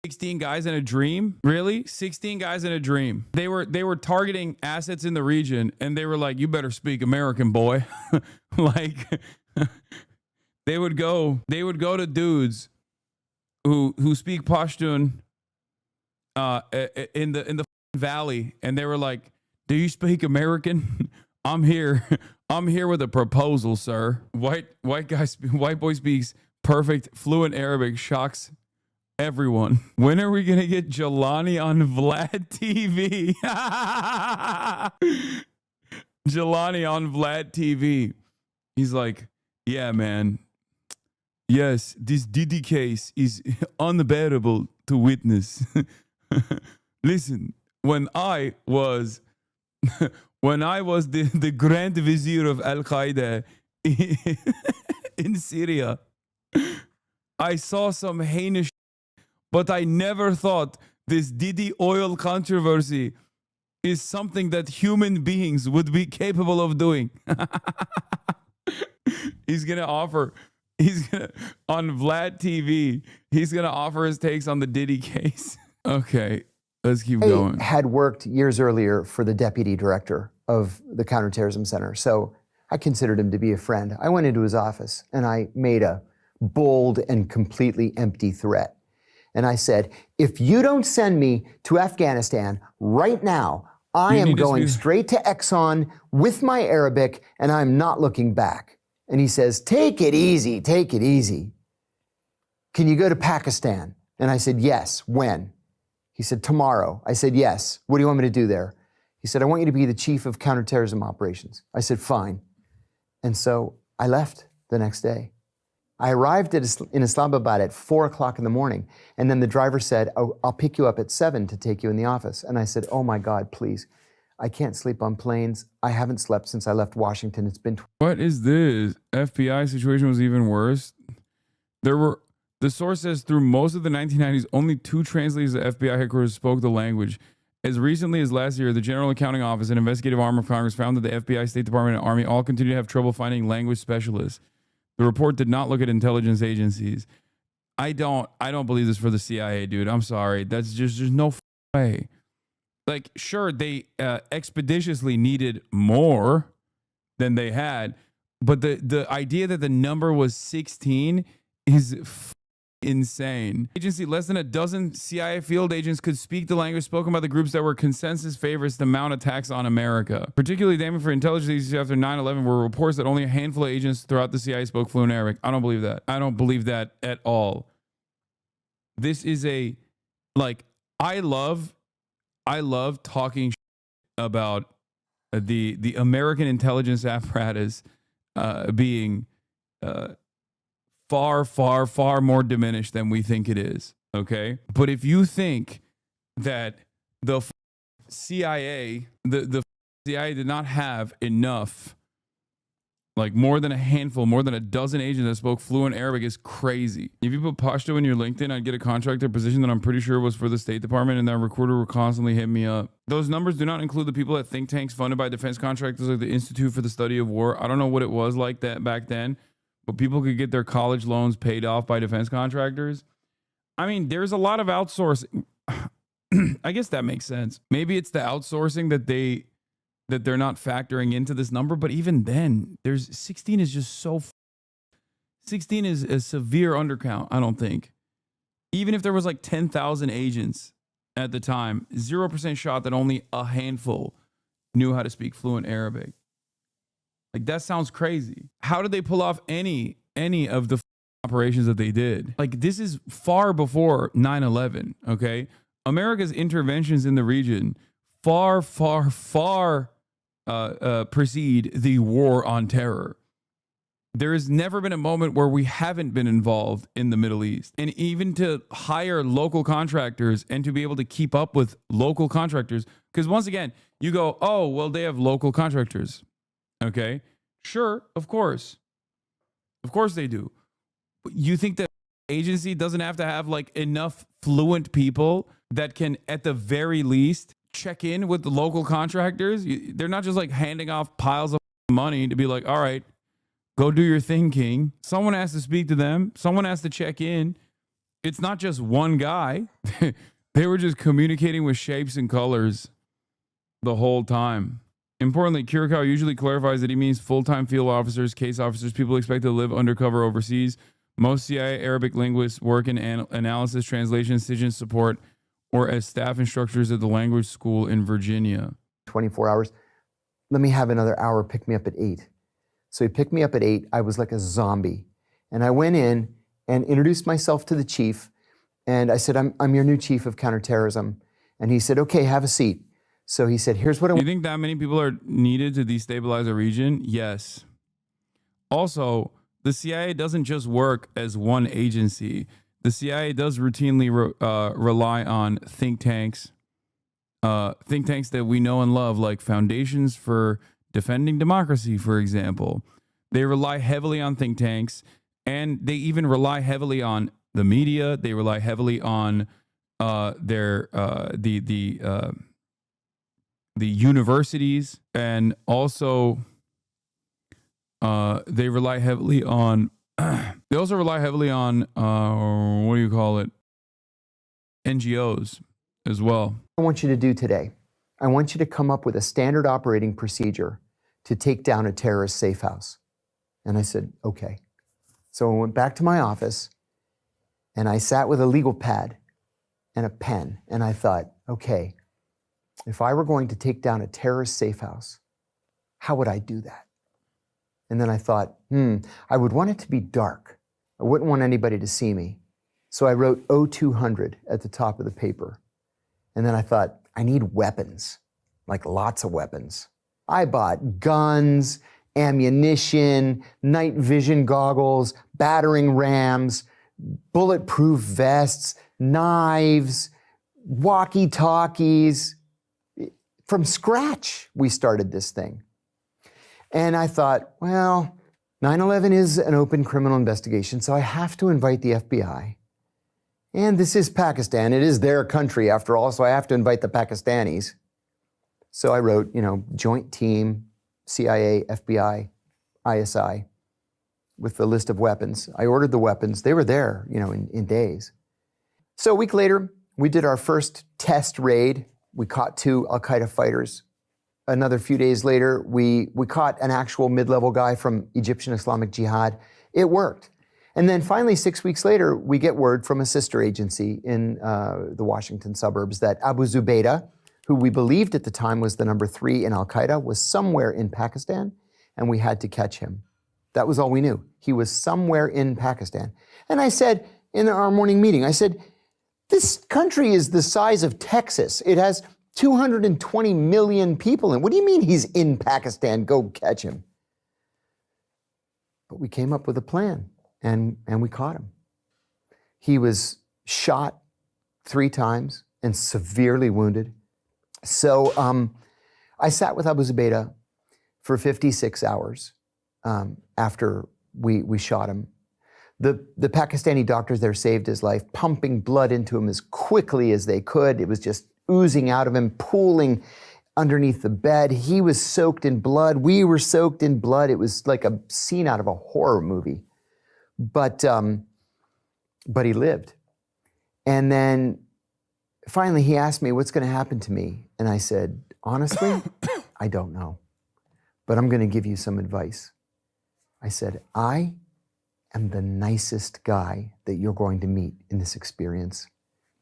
16 guys in a dream? Really? 16 guys in a dream. They were targeting assets in the region, and they were like, you better speak American, boy. Like, they would go to dudes who speak Pashtun in the valley, and they were like, do you speak American? I'm here with a proposal, sir. White boy speaks perfect fluent Arabic, shocks everyone. When are we gonna get Jelani on Vlad TV? Jelani on Vlad TV. He's like, yeah, man. Yes, this Didi case is unbearable to witness. Listen, when I was the Grand Vizier of Al-Qaeda in Syria, I saw some heinous, but I never thought this Didi oil controversy is something that human beings would be capable of doing. On Vlad TV, he's gonna offer his takes on the Diddy case. Okay, let's keep going. I had worked years earlier for the deputy director of the Counterterrorism Center, so I considered him to be a friend. I went into his office and I made a bold and completely empty threat. And I said, if you don't send me to Afghanistan right now, I am going straight to Exxon with my Arabic and I'm not looking back. And he says, take it easy, take it easy. Can you go to Pakistan? And I said, yes. When? He said, tomorrow. I said, yes. What do you want me to do there? He said, I want you to be the chief of counterterrorism operations. I said, fine. And so I left the next day. I arrived in Islamabad at 4 o'clock in the morning. And then the driver said, oh, I'll pick you up at 7 to take you in the office. And I said, oh my God, please. I can't sleep on planes. I haven't slept since I left Washington. It's been. What is this? FBI situation was even worse. The source says through most of the 1990s, only 2 translators at FBI headquarters spoke the language. As recently as last year, the General Accounting Office and investigative arm of Congress found that the FBI, State Department, and Army all continue to have trouble finding language specialists. The report did not look at intelligence agencies. I don't believe this for the CIA, dude. I'm sorry. That's just there's no way. Like, sure, they expeditiously needed more than they had, but the idea that the number was 16 is insane. Agency, less than a dozen CIA field agents could speak the language spoken by the groups that were consensus favorites to mount attacks on America. Particularly damning for intelligence agencies after 9/11 were reports that only a handful of agents throughout the CIA spoke fluent Arabic. I don't believe that. I don't believe that at all. This is I love talking about the American intelligence apparatus being far more diminished than we think it is. Okay, but if you think that the CIA, the CIA did not have enough, like more than a handful, more than a dozen agents that spoke fluent Arabic is crazy. If you put Pashto in your LinkedIn, I'd get a contractor position that I'm pretty sure was for the State Department, and that recruiter would constantly hit me up. Those numbers do not include the people at think tanks funded by defense contractors like the Institute for the Study of War. I don't know what it was like that back then, but people could get their college loans paid off by defense contractors. I mean, there's a lot of outsourcing. I guess that makes sense. Maybe it's the outsourcing that they're not factoring into this number, but even then, there's 16 is just so 16 is a severe undercount, I don't think. Even if there was like 10,000 agents at the time, 0% shot that only a handful knew how to speak fluent Arabic. Like, that sounds crazy. How did they pull off any of the operations that they did? Like, this is far before 9/11, okay? America's interventions in the region far precede the war on terror. There has never been a moment where we haven't been involved in the Middle East. And even to hire local contractors and to be able to keep up with local contractors, because once again, you go, oh, well, they have local contractors. Okay, sure, of course they do. But you think that agency doesn't have to have like enough fluent people that can, at the very least, check in with the local contractors? They're not just like handing off piles of money to be like, all right, go do your thing, King. Someone has to speak to them. Someone has to check in. It's not just one guy. They were just communicating with shapes and colors the whole time. Importantly, Kiriakou usually clarifies that he means full-time field officers, case officers, people expected to live undercover overseas. Most CIA Arabic linguists work in analysis, translation, decision support, or as staff instructors at the language school in Virginia. 24 hours. Let me have another hour, pick me up at 8. So he picked me up at 8. I was like a zombie. And I went in and introduced myself to the chief. And I said, I'm your new chief of counterterrorism. And he said, okay, have a seat. So he said, here's what I want. You think that many people are needed to destabilize a region? Yes. Also, the CIA doesn't just work as one agency. The CIA does routinely rely on think tanks that we know and love, like Foundations for Defending Democracy, for example. They rely heavily on think tanks, and they even rely heavily on the media. They rely heavily on the universities, and also they rely heavily on they also rely heavily on what do you call it, NGOs as well. I want you to do today. I want you to come up with a standard operating procedure to take down a terrorist safe house. And I said, okay. So I went back to my office and I sat with a legal pad and a pen, and I thought, okay, if I were going to take down a terrorist safe house, how would I do that? And then I thought, I would want it to be dark. I wouldn't want anybody to see me. So I wrote O200 at the top of the paper. And then I thought, I need weapons, like lots of weapons. I bought guns, ammunition, night vision goggles, battering rams, bulletproof vests, knives, walkie-talkies. From scratch, we started this thing. And I thought, well, 9/11 is an open criminal investigation, so I have to invite the FBI. And this is Pakistan. It is their country, after all, so I have to invite the Pakistanis. So I wrote, joint team, CIA, FBI, ISI, with the list of weapons. I ordered the weapons. They were there, in days. So a week later, we did our first test raid. We caught 2 al-Qaeda fighters. Another few days later, we caught an actual mid-level guy from Egyptian Islamic Jihad. It worked. And then finally, 6 weeks later, we get word from a sister agency in the Washington suburbs that Abu Zubaydah, who we believed at the time was the number 3 in al-Qaeda, was somewhere in Pakistan, and we had to catch him. That was all we knew. He was somewhere in Pakistan. And I said, in our morning meeting, I said, this country is the size of Texas. It has 220 million people in. What do you mean he's in Pakistan? Go catch him. But we came up with a plan, and we caught him. He was shot 3 times and severely wounded. So I sat with Abu Zubaydah for 56 hours after we shot him. The Pakistani doctors there saved his life, pumping blood into him as quickly as they could. It was just oozing out of him, pooling underneath the bed. He was soaked in blood. We were soaked in blood. It was like a scene out of a horror movie. But he lived. And then finally he asked me, what's going to happen to me? And I said, honestly, I don't know. But I'm going to give you some advice. I said, I am the nicest guy that you're going to meet in this experience.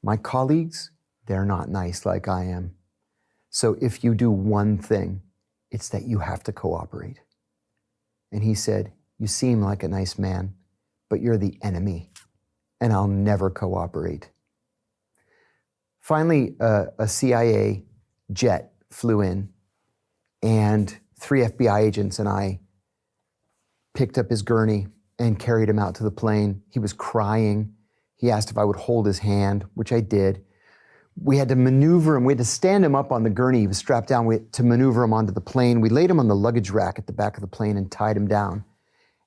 My colleagues, they're not nice like I am. So if you do one thing, it's that you have to cooperate. And he said, you seem like a nice man, but you're the enemy, and I'll never cooperate. Finally, a CIA jet flew in, and 3 FBI agents and I picked up his gurney and carried him out to the plane. He was crying. He asked if I would hold his hand, which I did. We had to maneuver him. We had to stand him up on the gurney. He was strapped down. We had to maneuver him onto the plane. We laid him on the luggage rack at the back of the plane and tied him down.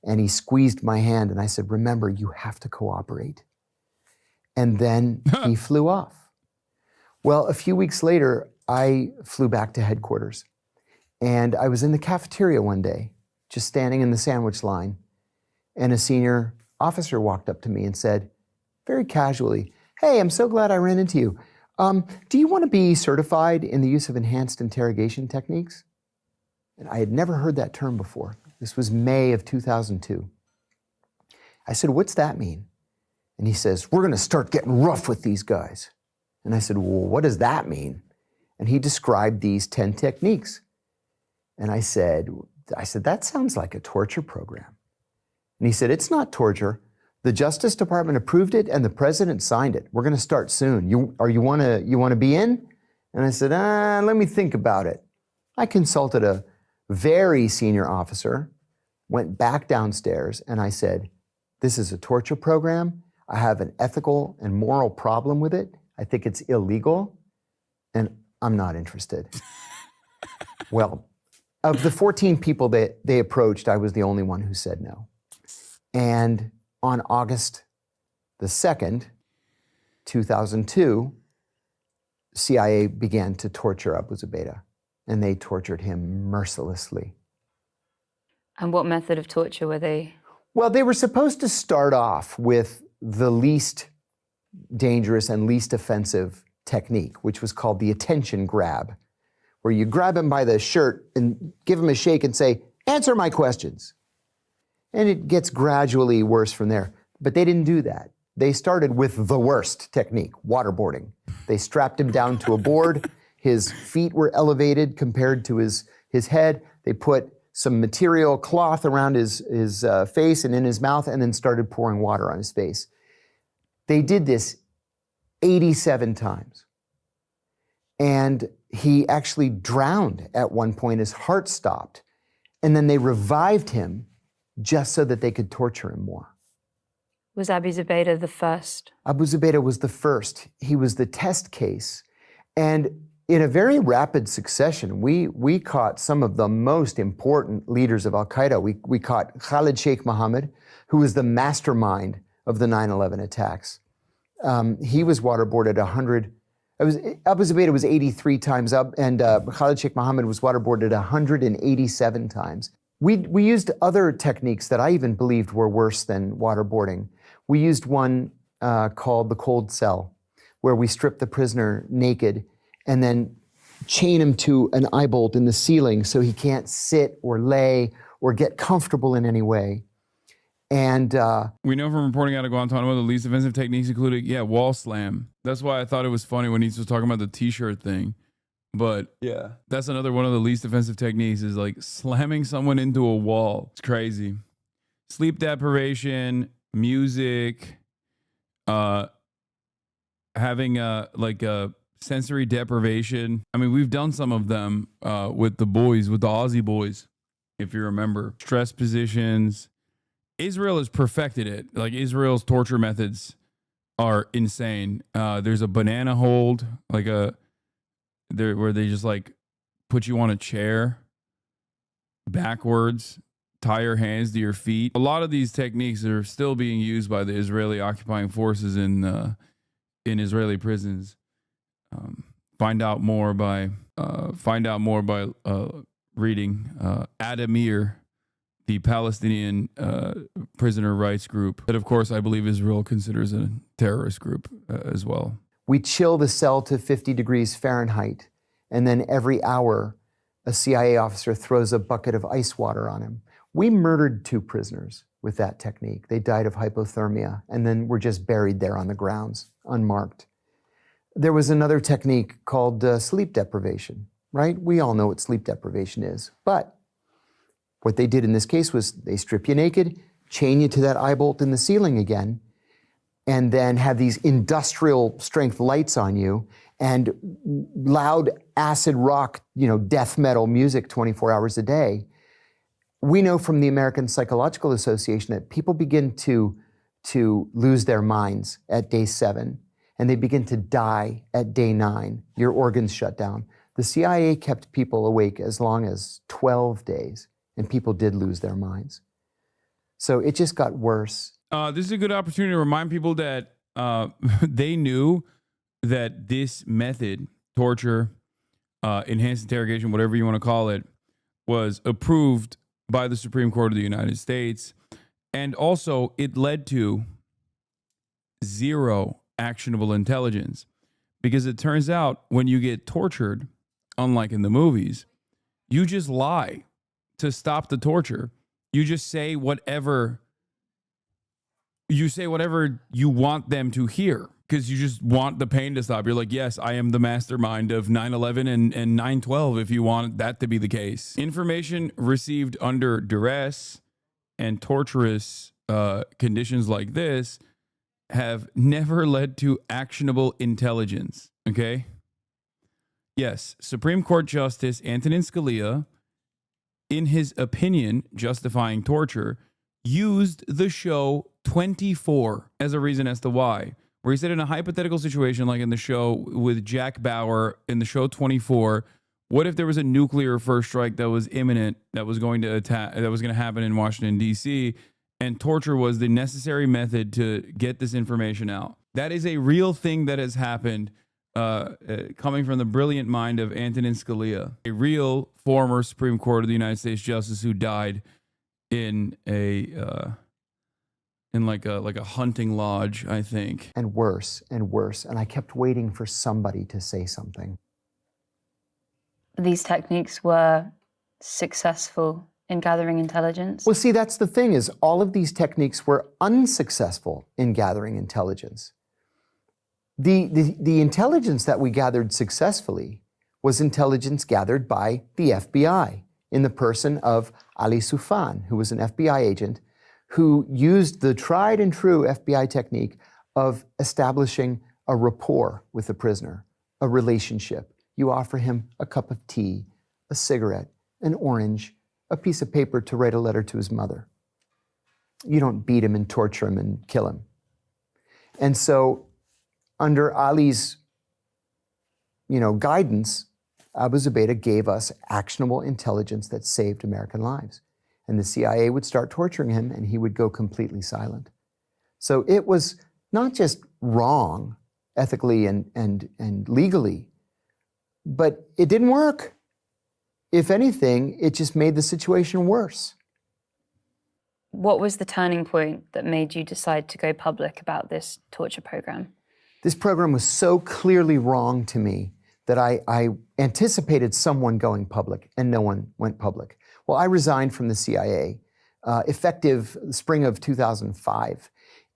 And he squeezed my hand, and I said, remember, you have to cooperate. And then he flew off. Well, a few weeks later, I flew back to headquarters. And I was in the cafeteria one day, just standing in the sandwich line. And a senior officer walked up to me and said, very casually, hey, I'm so glad I ran into you. Do you want to be certified in the use of enhanced interrogation techniques? And I had never heard that term before. This was May of 2002. I said, what's that mean? And he says, we're going to start getting rough with these guys. And I said, well, what does that mean? And he described these 10 techniques. And I said, that sounds like a torture program. And he said, it's not torture. The Justice Department approved it and the president signed it. We're going to start soon. You want to be in? And I said, let me think about it. I consulted a very senior officer, went back downstairs, and I said, this is a torture program. I have an ethical and moral problem with it. I think it's illegal, and I'm not interested. Well, of the 14 people that they approached, I was the only one who said no. And on August the 2nd, 2002, CIA began to torture Abu Zubaydah, and they tortured him mercilessly. And what method of torture were they? Well, they were supposed to start off with the least dangerous and least offensive technique, which was called the attention grab, where you grab him by the shirt and give him a shake and say, answer my questions. And it gets gradually worse from there. But they didn't do that. They started with the worst technique, waterboarding. They strapped him down to a board. His feet were elevated compared to his head. They put some material cloth around his face and in his mouth, and then started pouring water on his face. They did this 87 times. And he actually drowned at one point. His heart stopped. And then they revived him just so that they could torture him more. Was Abu Zubaydah the first? Abu Zubaydah was the first. He was the test case. And in a very rapid succession, we caught some of the most important leaders of Al-Qaeda. We caught Khalid Sheikh Mohammed, who was the mastermind of the 9/11 attacks. He was waterboarded 100. Abu Zubaydah was 83 times up, and Khalid Sheikh Mohammed was waterboarded 187 times. We used other techniques that I even believed were worse than waterboarding. We used one called the cold cell, where we strip the prisoner naked and then chain him to an eye bolt in the ceiling so he can't sit or lay or get comfortable in any way. And we know from reporting out of Guantanamo, the least offensive techniques included, wall slam. That's why I thought it was funny when he was talking about the t-shirt thing. But yeah, that's another one of the least offensive techniques, is like slamming someone into a wall. It's crazy. Sleep deprivation, music, having a sensory deprivation. I mean, we've done some of them with the boys, with the Aussie boys, if you remember. Stress positions. Israel has perfected it. Like, Israel's torture methods are insane. There's a banana hold, where they just like put you on a chair backwards, tie your hands to your feet. A lot of these techniques are still being used by the Israeli occupying forces in Israeli prisons. Find out more by reading Adamir, the Palestinian prisoner rights group that, of course, I believe Israel considers a terrorist group as well. we chill the cell to 50 degrees Fahrenheit, and then every hour, a CIA officer throws a bucket of ice water on him. We murdered 2 prisoners with that technique. They died of hypothermia and then were just buried there on the grounds, unmarked. There was another technique called sleep deprivation, right? We all know what sleep deprivation is. But what they did in this case was they strip you naked, chain you to that eye bolt in the ceiling again, and then have these industrial strength lights on you and loud acid rock, death metal music 24 hours a day. We know from the American Psychological Association that people begin to lose their minds at day 7, and they begin to die at day 9. Your organs shut down. The CIA kept people awake as long as 12 days, and people did lose their minds. So it just got worse. This is a good opportunity to remind people that they knew that this method, torture, enhanced interrogation, whatever you want to call it, was approved by the Supreme Court of the United States. And also it led to 0 actionable intelligence, because it turns out when you get tortured, unlike in the movies, you just lie to stop the torture. You just say whatever you want them to hear, because you just want the pain to stop. You're like, yes, I am the mastermind of 9/11 and 9/12 if you want that to be the case. Information received under duress and torturous conditions like this have never led to actionable intelligence, okay? Yes, Supreme Court Justice Antonin Scalia, in his opinion justifying torture, used the show 24 as a reason as to why. Where he said, in a hypothetical situation like in the show with Jack Bauer in the show 24, what if there was a nuclear first strike that was imminent, that was going to happen in Washington, D.C., and torture was the necessary method to get this information out? That is a real thing that has happened, coming from the brilliant mind of Antonin Scalia, a real former Supreme Court of the United States justice who died in a hunting lodge, I think. And worse and worse. And I kept waiting for somebody to say something. These techniques were successful in gathering intelligence? Well, see, that's the thing, is all of these techniques were unsuccessful in gathering intelligence. The intelligence that we gathered successfully was intelligence gathered by the FBI in the person of Ali Soufan, who was an FBI agent who used the tried and true FBI technique of establishing a rapport with the prisoner, a relationship. You offer him a cup of tea, a cigarette, an orange, a piece of paper to write a letter to his mother. You don't beat him and torture him and kill him. And so under Ali's, guidance, Abu Zubaydah gave us actionable intelligence that saved American lives. And the CIA would start torturing him and he would go completely silent. So it was not just wrong ethically and legally, but it didn't work. If anything, it just made the situation worse. What was the turning point that made you decide to go public about this torture program? This program was so clearly wrong to me that I anticipated someone going public, and no one went public. Well, I resigned from the CIA effective spring of 2005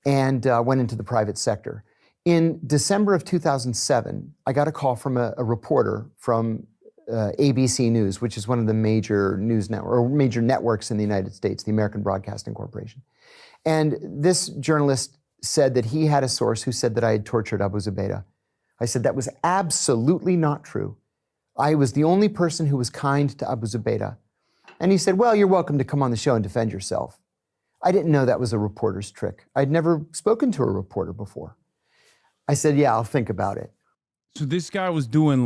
and went into the private sector. In December of 2007, I got a call from a reporter from ABC News, which is one of the major news major networks in the United States, the American Broadcasting Corporation. And this journalist said that he had a source who said that I had tortured Abu Zubaydah. I said that was absolutely not true. I was the only person who was kind to Abu Zubaydah. And he said, well, you're welcome to come on the show and defend yourself. I didn't know that was a reporter's trick. I'd never spoken to a reporter before. I said, yeah, I'll think about it. So this guy was doing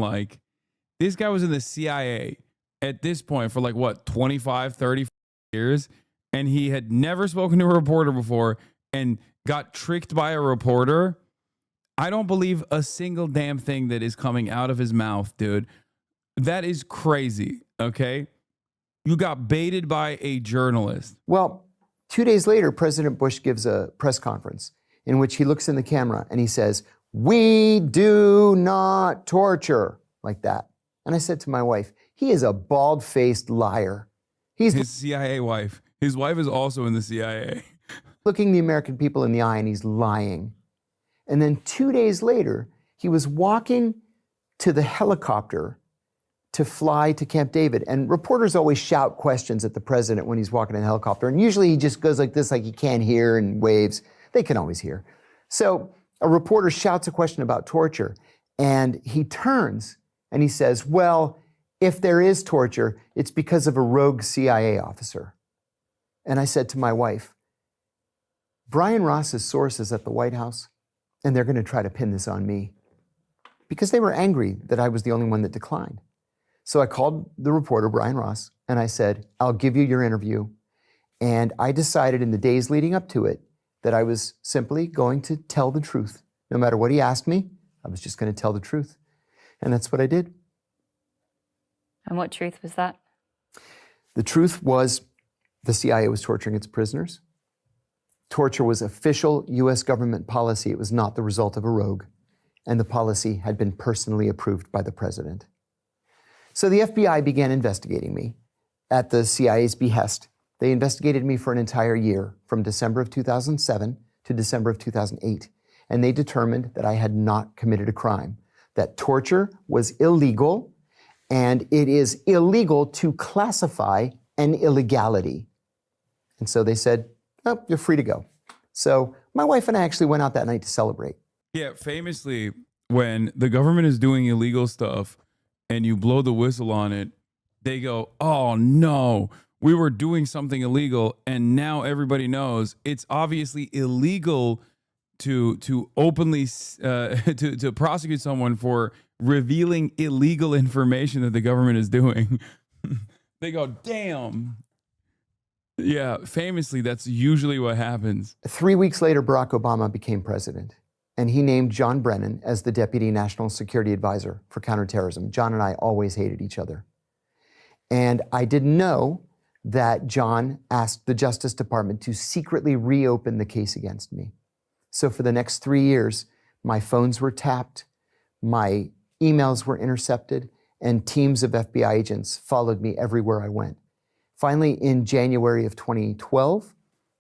this guy was in the CIA at this point for 25, 30 years. And he had never spoken to a reporter before and got tricked by a reporter. I don't believe a single damn thing that is coming out of his mouth, dude. That is crazy, okay? You got baited by a journalist. Well, 2 days later, President Bush gives a press conference in which he looks in the camera and he says, "We do not torture," like that. And I said to my wife, he is a bald-faced liar. He's his CIA wife. His wife is also in the CIA. looking the American people in the eye and he's lying. And then 2 days later, he was walking to the helicopter to fly to Camp David. And reporters always shout questions at the president when he's walking in a helicopter. And usually he just goes like this, like he can't hear, and waves. They can always hear. So a reporter shouts a question about torture, and he turns and he says, well, if there is torture, it's because of a rogue CIA officer. And I said to my wife, Brian Ross's source is at the White House, and they're going to try to pin this on me, because they were angry that I was the only one that declined. So I called the reporter, Brian Ross, and I said, I'll give you your interview. And I decided in the days leading up to it that I was simply going to tell the truth. No matter what he asked me, I was just going to tell the truth. And that's what I did. And what truth was that? The truth was the CIA was torturing its prisoners. Torture was official U.S. government policy. It was not the result of a rogue. And the policy had been personally approved by the president. So the FBI began investigating me at the CIA's behest. They investigated me for an entire year, from December of 2007 to December of 2008. And they determined that I had not committed a crime, that torture was illegal, and it is illegal to classify an illegality. And so they said, oh, you're free to go. So my wife and I actually went out that night to celebrate. Yeah, famously, when the government is doing illegal stuff and you blow the whistle on it, they go, oh no, we were doing something illegal and now everybody knows. It's obviously illegal to openly to prosecute someone for revealing illegal information that the government is doing. They go, damn. Yeah, famously, that's usually what happens. 3 weeks later, Barack Obama became president, and he named John Brennan as the Deputy National Security Advisor for Counterterrorism. John and I always hated each other. And I didn't know that John asked the Justice Department to secretly reopen the case against me. So for the next 3 years, my phones were tapped, my emails were intercepted, and teams of FBI agents followed me everywhere I went. Finally, in January of 2012,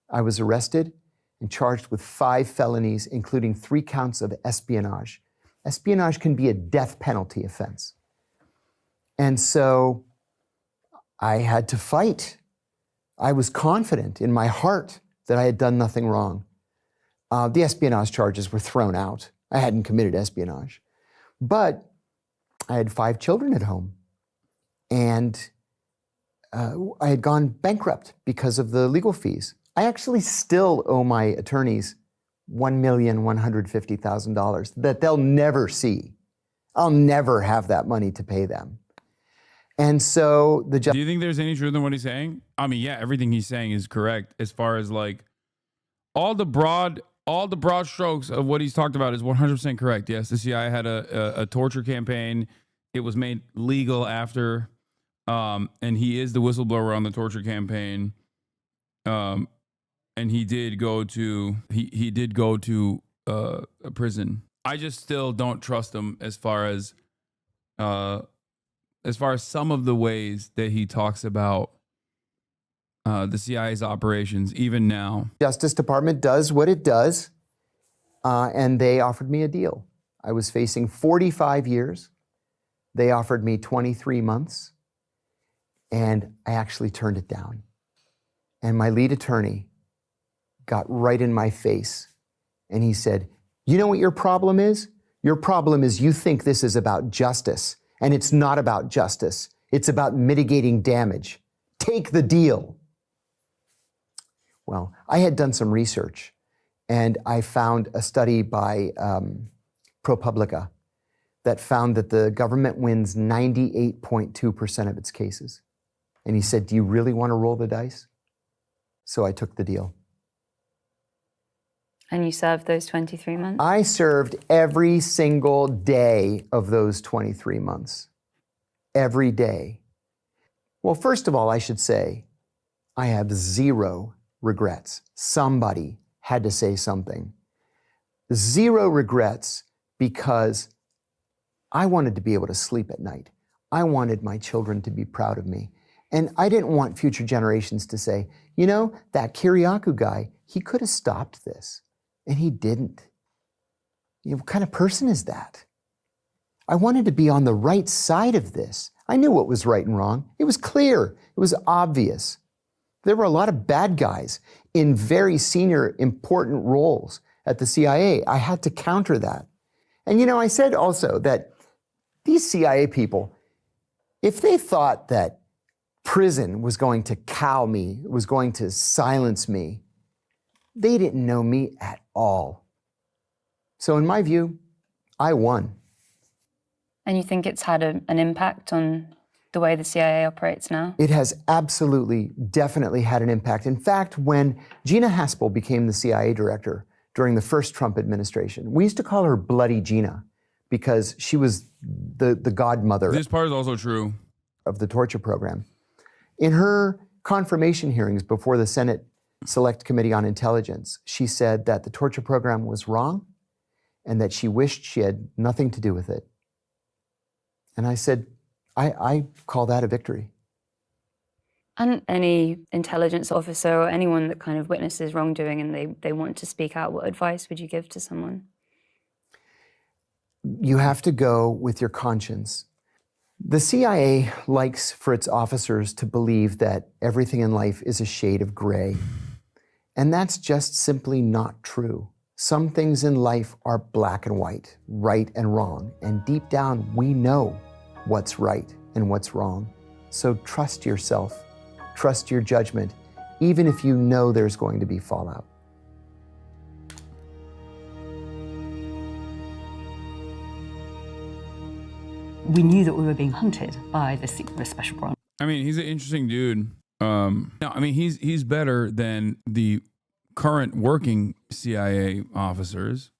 I was arrested and charged with 5 felonies, including 3 counts of espionage. Espionage can be a death penalty offense. And so I had to fight. I was confident in my heart that I had done nothing wrong. The espionage charges were thrown out. I hadn't committed espionage. But I had 5 children at home. And I had gone bankrupt because of the legal fees. I actually still owe my attorneys $1,150,000 that they'll never see. I'll never have that money to pay them. And so the judge. Do you think there's any truth in what he's saying? I mean, yeah, everything he's saying is correct as far as like all the broad strokes of what he's talked about is 100% correct. Yes, the CIA had a torture campaign. It was made legal after, and he is the whistleblower on the torture campaign. And he did go to a prison. I just still don't trust him as far as some of the ways that he talks about the CIA's operations, even now. Justice Department does what it does, and they offered me a deal. I was facing 45 years. They offered me 23 months, and I actually turned it down. And my lead attorney got right in my face, and he said, "You know what your problem is? Your problem is you think this is about justice, and it's not about justice. It's about mitigating damage. Take the deal." Well, I had done some research, and I found a study by ProPublica that found that the government wins 98.2% of its cases. And he said, "Do you really want to roll the dice?" So I took the deal. And you served those 23 months? I served every single day of those 23 months. Every day. Well, first of all, I should say, I have zero regrets. Somebody had to say something. Zero regrets because I wanted to be able to sleep at night. I wanted my children to be proud of me. And I didn't want future generations to say, you know, that Kiriakou guy, he could have stopped this. And he didn't. You know, what kind of person is that? I wanted to be on the right side of this. I knew what was right and wrong. It was clear. It was obvious. There were a lot of bad guys in very senior, important roles at the CIA. I had to counter that. And, you know, I said also that these CIA people, if they thought that prison was going to cow me, was going to silence me, they didn't know me at all. So in my view, I won. And you think it's had an impact on the way the CIA operates now? It has absolutely, definitely had an impact. In fact, when Gina Haspel became the CIA director during the first Trump administration, we used to call her Bloody Gina because she was the godmother. This part is also true. Of the torture program. In her confirmation hearings before the Senate Select Committee on Intelligence, she said that the torture program was wrong and that she wished she had nothing to do with it. And I said, I call that a victory. And any intelligence officer or anyone that kind of witnesses wrongdoing and they want to speak out, what advice would you give to someone? You have to go with your conscience. The CIA likes for its officers to believe that everything in life is a shade of gray. And that's just simply not true. Some things in life are black and white, right and wrong. And deep down, we know what's right and what's wrong. So trust yourself, trust your judgment, even if you know there's going to be fallout. We knew that we were being hunted by the Special Branch. I mean, he's an interesting dude. No, I mean, he's better than the current working CIA officers.